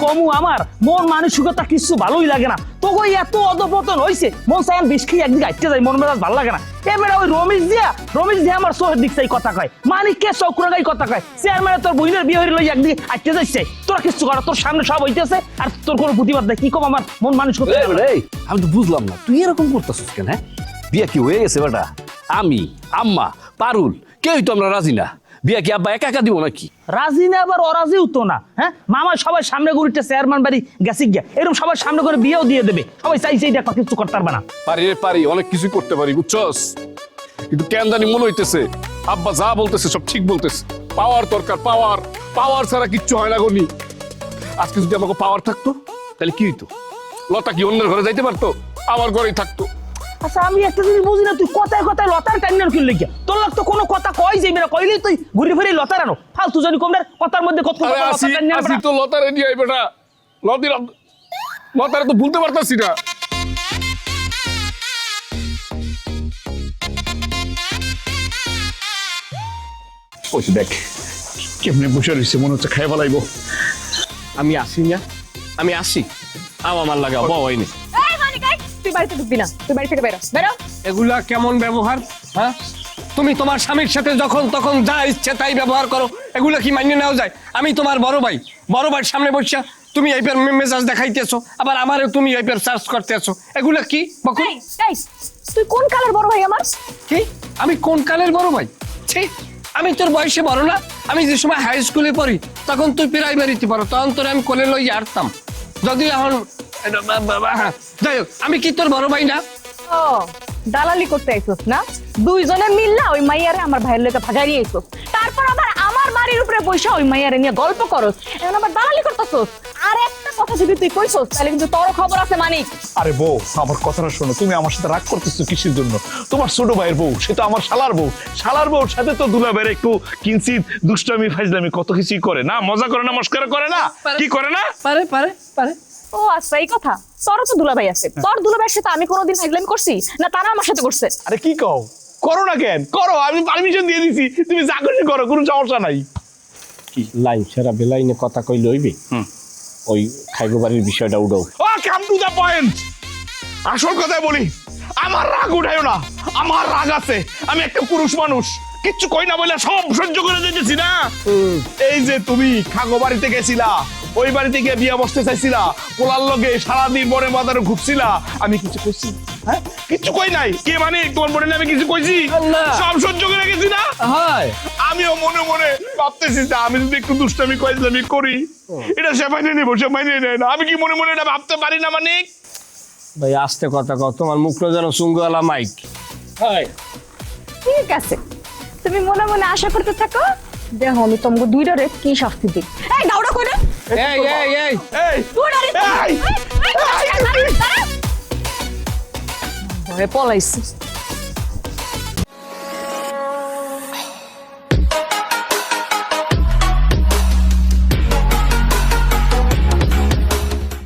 কমু আমার মন মানসিকতা কিছু ভালোই লাগে না তোকে এত অধপতন হয়েছে মন চাই বিষ খেয়ে একদিকে আইতে যাই মন মেজাজ ভালো লাগে না এবারে ওই রমেশ দিয়া আমার চোখের দিক চাই কথা কয় মানিককে চক্রাগাই কথা কয় চেয়ারম্যানে তোর বইনের বিয়ে হয়ে লই একদিকে আইতে যাইছে তোরা কিছু কর তোর সামনে সব হইতেছে আর তোর কোনো প্রতিবাদ নাই কি কম আমার মন মানসিকতা আমি তো বুঝলাম না তুই এরকম করতেছিস কেন? হ্যাঁ, বিয়া কি হয়ে গেছে বেটা? আমি, আম্মা, পারুল কেউই তো আমরা রাজি না। বিয়া কি আব্বা একা একা দিব নাকি? রাজি না আবার অরাজিও তো না। হ্যাঁ, মামা সবাই সামনে ঘুরিতে চেয়ারম্যান বাড়ি গেছি গিয়া এরকম সবার সামনে করে বিয়েও দিয়ে দেবে সবাই চাইছে এটা কিছু করতে পারবে না। পারি অনেক কিছুই করতে পারি বুঝছস, কিন্তু কেন জানি মনে হইতেছে আব্বা যা বলতেছে সব ঠিক বলতেছে। পাওয়ার দরকার, পাওয়ার ছাড়া কিচ্ছু হয় না গনি। আজকে যদি আমাকে পাওয়ার থাকতো তাহলে কি হইতো? লতা কি অন্যের ঘরে যাইতে পারতো? আমার ঘরেই থাকতো। আচ্ছা আমি একটা জিনিস বুঝি না তুই কথায় কথায় লতার টাইনার কিনলে গিয়া তোর লোক তো কোনো কথা কই যে মেরা কইলেই তুই ঘুরে ফিরে লতার আনো ফালতু জানি কমদের কথার মধ্যে কত আসি তো লতারে নিয়ে আই বেটা। লতারে তো ভুলতে পারতাছি না। ওই দেখ কেমনে বসে রয়েছে মনে হচ্ছে খাই ফেলাইবো। আমি আসি না, আমি আসি আমার লাগা বয়নি। তুই বাড়িতে ঢুকবি না, তুই বাড়ি থেকে বেরো বেরো। এগুলা কেমন ব্যবহার? হ্যাঁ, তুমি তোমার স্বামীর সাথে যখন তখন যা ইচ্ছে তাই ব্যবহার করো, এগুলা কি মানিয়ে নেওয়া যায়? আমি তোমার বড় ভাইয়ের সামনে বসে তুমি এই মেজাজ দেখাইতেছো, আবার আমারও তুমি এই সার্চ করতেছো, এগুলা কি বকুল? তুই কোন কালের বড় ভাই আমার? কি আমি কোন কালের বড় ভাই? ছি, আমি তোর বয়সে বড় না? আমি যে সময় হাই স্কুলে পড়ি তখন তুই প্রাইমারিতে পড়ো, তখন তোর আমি কোলে লই আসতাম। যদি এখন যাই হোক, আমি কি তোর বড় ভাই না? ও দালালি করতে আইছস না? দুইজনে মিললা ওই মাইয়ারে আমার ভাইয়ের লইতে ভাগাই নিয়ে আইছস, তারপর আবার আমার বাড়ির উপরে বসে ওই মাইয়ারে নিয়ে গল্প করস, এখন আবার দালালি করতেছস। আর একটা কথা যদি তুই কইছস তাহলে কিন্তু তোর খবর আছে মানিক। আরে বউ আমার কথাটা শোনো, তুমি আমার সাথে রাগ করতেছো কিসের জন্য? তোমার ছোট ভাইয়ের বউ, সে তো আমার শালার বউর সাথে তো দুলাভাইয়ের একটু কিঞ্চিত দুষ্টামি ফাজলামি কত কিছুই করে না, মজা করে না, মস্করা করে না, কি করে না? পারে। ও আচ্ছা এই কথা, তোর তো দুলাভাই আছে, তোর দুলাভাইয়ের সাথে আমি কোনোদিন ফাজলামি করছি না? তারা আমার সাথে করছে? আরে কি কও, করো না কেন? করো, আমি পারমিশন দিয়ে দিছি, তুমি যা খুশি করো, কোনো সমস্যা নাই। কি লাইন সেরা বেলাইনে কথা কইলে হইবে? ওই খাইগো বাড়ির বিষয়টা উঠাও। ও কাম টু দা পয়েন্ট। আসল কথাই বলি, আমার রাগ উঠাইও না, আমার রাগ আছে, আমি একটা পুরুষ মানুষ, কিচ্ছু কই না বলে সব সহ্য করে যেতেছি না। এই যে তুমি খাগো বাড়িতে গেছিলা, ওই বাড়িতে গিয়ে বিয়া বসতে চাইছিলা, পোলার লগে সারাদিন বনে বাজারে ঘুরছিলা, আমি কিছু কইছি? হ্যাঁ, কিচ্ছু কই নাই। কে মানে তোমার বোনের নামে কিছু কইছি? সব সহ্য করে গেছি না? আমিও মনে মনে ভাবতেছি যে আমি যদি একটু দুষ্টামি কইলামি করি এটা সে মাইনে নেবো, সে মাইনে নেয় না। আমি কি মনে মনে এটা ভাবতে পারি না? মানে ভাই আস্তে কথা কও, তোমার মুখটা যেন চুঙ্গুয়ালা মাইক। ঠিক আছে, তুমি মনে মনে আশা করতে থাকো, দেখো আমি তোমাকে দুইটারে কি শাস্তি দিই। এই দাউড়া কই রে? এই দুইটারে ভয়ে পলাইছিস।